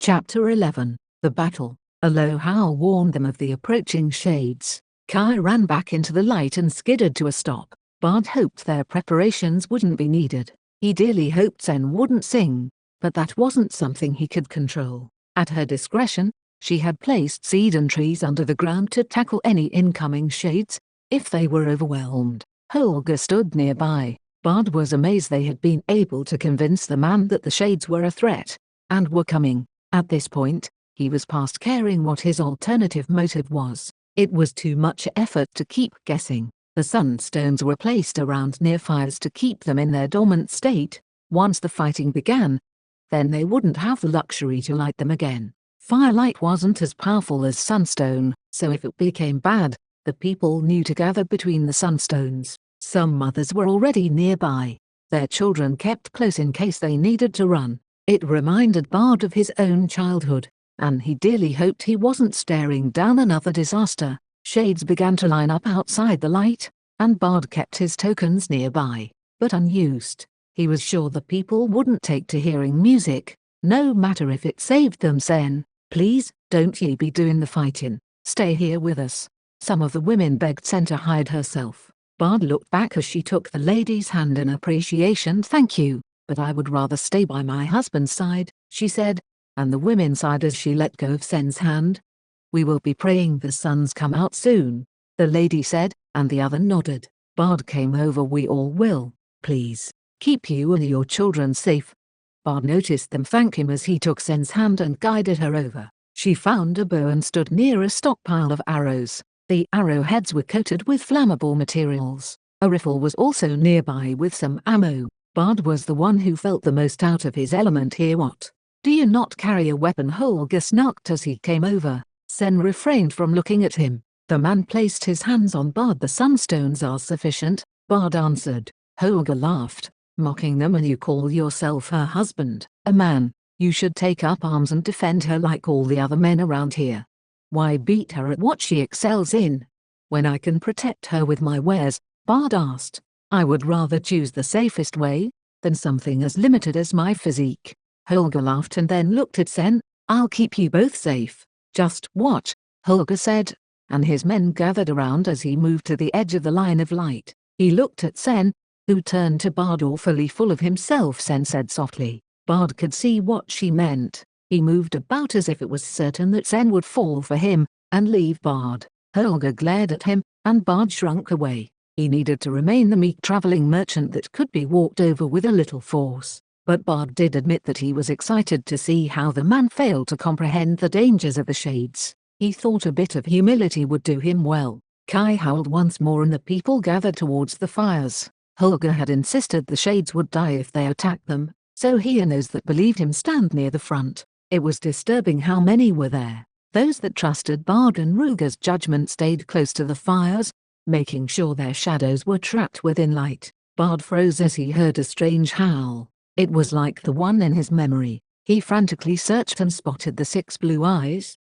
Chapter 11. The Battle. A low howl warned them of the approaching shades. Kai ran back into the light and skidded to a stop. Bard hoped their preparations wouldn't be needed. He dearly hoped Sen wouldn't sing, but that wasn't something he could control. At her discretion, she had placed cedarn trees under the ground to tackle any incoming shades, if they were overwhelmed. Holger stood nearby. Bard was amazed they had been able to convince the man that the shades were a threat, and were coming. At this point, he was past caring what his alternative motive was. It was too much effort to keep guessing. The sunstones were placed around near fires to keep them in their dormant state. Once the fighting began, then they wouldn't have the luxury to light them again. Firelight wasn't as powerful as sunstone, so if it became bad, the people knew to gather between the sunstones. Some mothers were already nearby. Their children kept close in case they needed to run. It reminded Bard of his own childhood, and he dearly hoped he wasn't staring down another disaster. Shades began to line up outside the light, and Bard kept his tokens nearby, but unused. He was sure the people wouldn't take to hearing music, no matter if it saved them. Sen, please, don't ye be doing the fighting. Stay here with us. Some of the women begged Sen to hide herself. Bard looked back as she took the lady's hand in appreciation. Thank you, but I would rather stay by my husband's side, she said, and the women sighed as she let go of Sen's hand. We will be praying the sun's come out soon, the lady said, and the other nodded. Bard came over. We all will, please, keep you and your children safe. Bard noticed them thank him as he took Sen's hand and guided her over. She found a bow and stood near a stockpile of arrows. The arrowheads were coated with flammable materials. A rifle was also nearby with some ammo. Bard was the one who felt the most out of his element here. What? Do you not carry a weapon? Holger snarked as he came over. Sen refrained from looking at him. The man placed his hands on Bard. The sunstones are sufficient, Bard answered. Holger laughed, mocking them. And you call yourself her husband, a man? You should take up arms and defend her like all the other men around here. Why beat her at what she excels in, when I can protect her with my wares? Bard asked. I would rather choose the safest way, than something as limited as my physique. Holger laughed and then looked at Sen. I'll keep you both safe. Just watch, Holger said, and his men gathered around as he moved to the edge of the line of light. He looked at Sen, who turned to Bard. Awfully full of himself, Sen said softly. Bard could see what she meant. He moved about as if it was certain that Sen would fall for him, and leave Bard. Holger glared at him, and Bard shrunk away. He needed to remain the meek traveling merchant that could be walked over with a little force. But Bard did admit that he was excited to see how the man failed to comprehend the dangers of the shades. He thought a bit of humility would do him well. Kai howled once more and the people gathered towards the fires. Holger had insisted the shades would die if they attacked them, so he and those that believed him stand near the front. It was disturbing how many were there. Those that trusted Bard and Ruger's judgment stayed close to the fires, making sure their shadows were trapped within light. Bard froze as he heard a strange howl. It was like the one in his memory. He frantically searched and spotted the 6 blue eyes,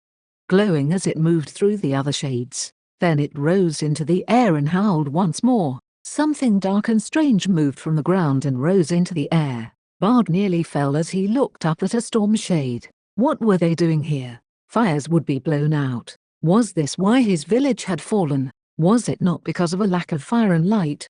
glowing as it moved through the other shades. Then it rose into the air and howled once more. Something dark and strange moved from the ground and rose into the air. Bard nearly fell as he looked up at a storm shade. What were they doing here? Fires would be blown out. Was this why his village had fallen? Was it not because of a lack of fire and light,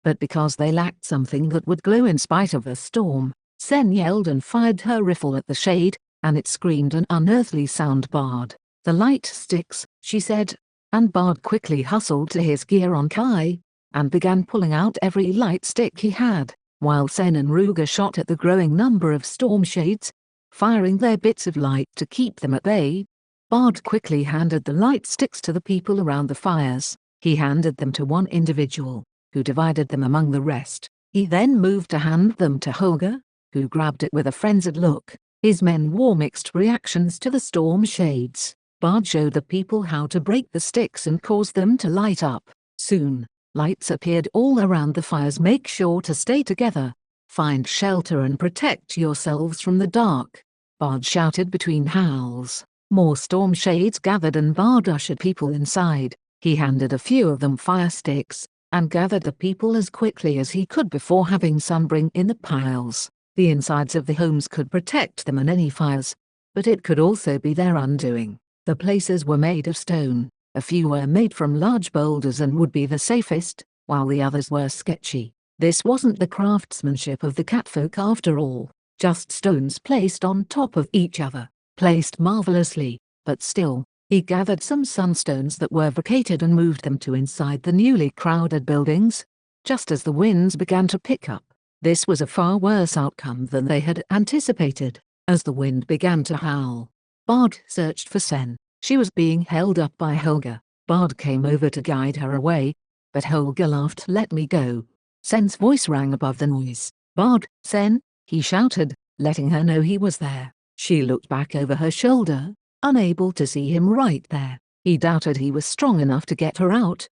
but because they lacked something that would glow in spite of a storm? Sen yelled and fired her rifle at the shade, and it screamed an unearthly sound. Bard, the light sticks, she said, and Bard quickly hustled to his gear on Kai, and began pulling out every light stick he had, while Sen and Ruger shot at the growing number of storm shades, firing their bits of light to keep them at bay. Bard quickly handed the light sticks to the people around the fires. He handed them to one individual, who divided them among the rest. He then moved to hand them to Holger, who grabbed it with a frenzied look. His men wore mixed reactions to the storm shades. Bard showed the people how to break the sticks and cause them to light up. Soon, lights appeared all around the fires. Make sure to stay together. Find shelter and protect yourselves from the dark, Bard shouted between howls. More storm shades gathered and Bard ushered people inside. He handed a few of them fire sticks, and gathered the people as quickly as he could before having some bring in the piles. The insides of the homes could protect them and any fires, but it could also be their undoing. The places were made of stone, a few were made from large boulders and would be the safest, while the others were sketchy. This wasn't the craftsmanship of the catfolk after all, just stones placed on top of each other, placed marvelously, but still. He gathered some sunstones that were vacated and moved them to inside the newly crowded buildings, just as the winds began to pick up. This was a far worse outcome than they had anticipated. As the wind began to howl, Bard searched for Sen. She was being held up by Holger. Bard came over to guide her away, but Holger laughed. "Let me go." Sen's voice rang above the noise. "Bard, Sen," he shouted, letting her know he was there. She looked back over her shoulder, unable to see him right there. He doubted he was strong enough to get her out.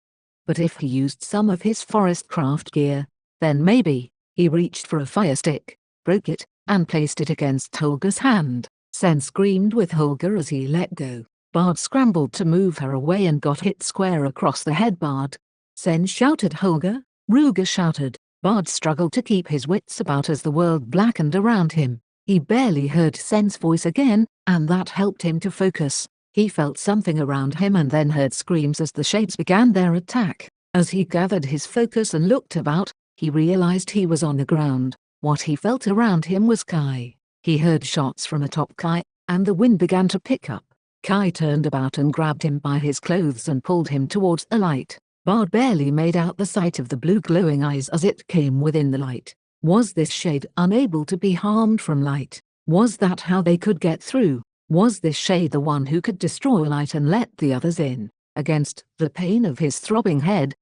But if he used some of his forest craft gear, then maybe. He reached for a fire stick, broke it, and placed it against Holger's hand. Sen screamed with Holger as he let go. Bard scrambled to move her away and got hit square across the head. "Bard!" Sen shouted. "Holger!" Ruger shouted. Bard struggled to keep his wits about as the world blackened around him. He barely heard Sen's voice again, and that helped him to focus. He felt something around him and then heard screams as the shades began their attack. As he gathered his focus and looked about, he realized he was on the ground. What he felt around him was Kai. He heard shots from atop Kai, and the wind began to pick up. Kai turned about and grabbed him by his clothes and pulled him towards a light. Bard barely made out the sight of the blue glowing eyes as it came within the light. Was this shade unable to be harmed from light? Was that how they could get through? Was this shade the one who could destroy light and let the others in? Against the pain of his throbbing head,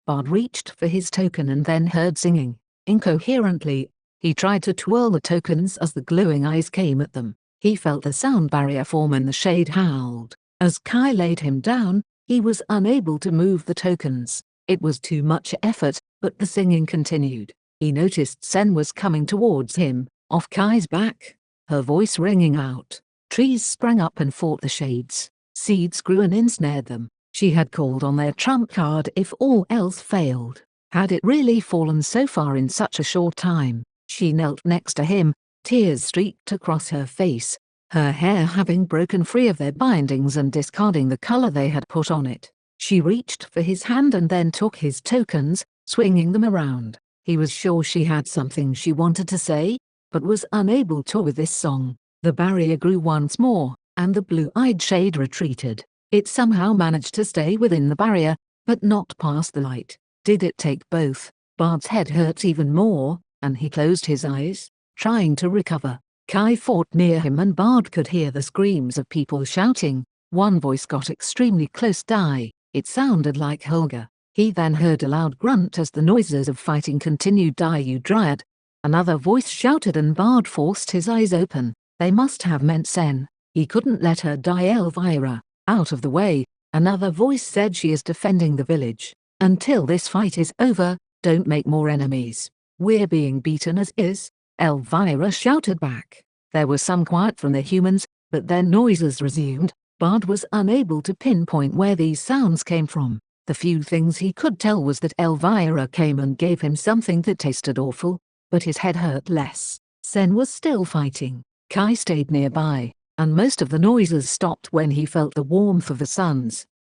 Bard reached for his token and then heard singing. Incoherently, he tried to twirl the tokens as the glowing eyes came at them. He felt the sound barrier form and the shade howled. As Kai laid him down, he was unable to move the tokens. It was too much effort, but the singing continued. He noticed Sen was coming towards him, off Kai's back, her voice ringing out. Trees sprang up and fought the shades. Seeds grew and ensnared them. She had called on their trump card if all else failed. Had it really fallen so far in such a short time? She knelt next to him, tears streaked across her face, her hair having broken free of their bindings and discarding the color they had put on it. She reached for his hand and then took his tokens, swinging them around. He was sure she had something she wanted to say, but was unable to with this song. The barrier grew once more, and the blue-eyed shade retreated. It somehow managed to stay within the barrier, but not past the light. Did it take both? Bard's head hurt even more, and he closed his eyes, trying to recover. Kai fought near him and Bard could hear the screams of people shouting. One voice got extremely close. "Die." It sounded like Holger. He then heard a loud grunt as the noises of fighting continued. "Die, you dryad." Another voice shouted and Bard forced his eyes open. They must have meant Sen. He couldn't let her die. "Elvira, out of the way," another voice said. "She is defending the village. Until this fight is over, don't make more enemies. We're being beaten as is," Elvira shouted back. There was some quiet from the humans, but then noises resumed. Bard was unable to pinpoint where these sounds came from. The few things he could tell was that Elvira came and gave him something that tasted awful, but his head hurt less. Sen was still fighting. Kai stayed nearby, and most of the noises stopped when he felt the warmth of the suns.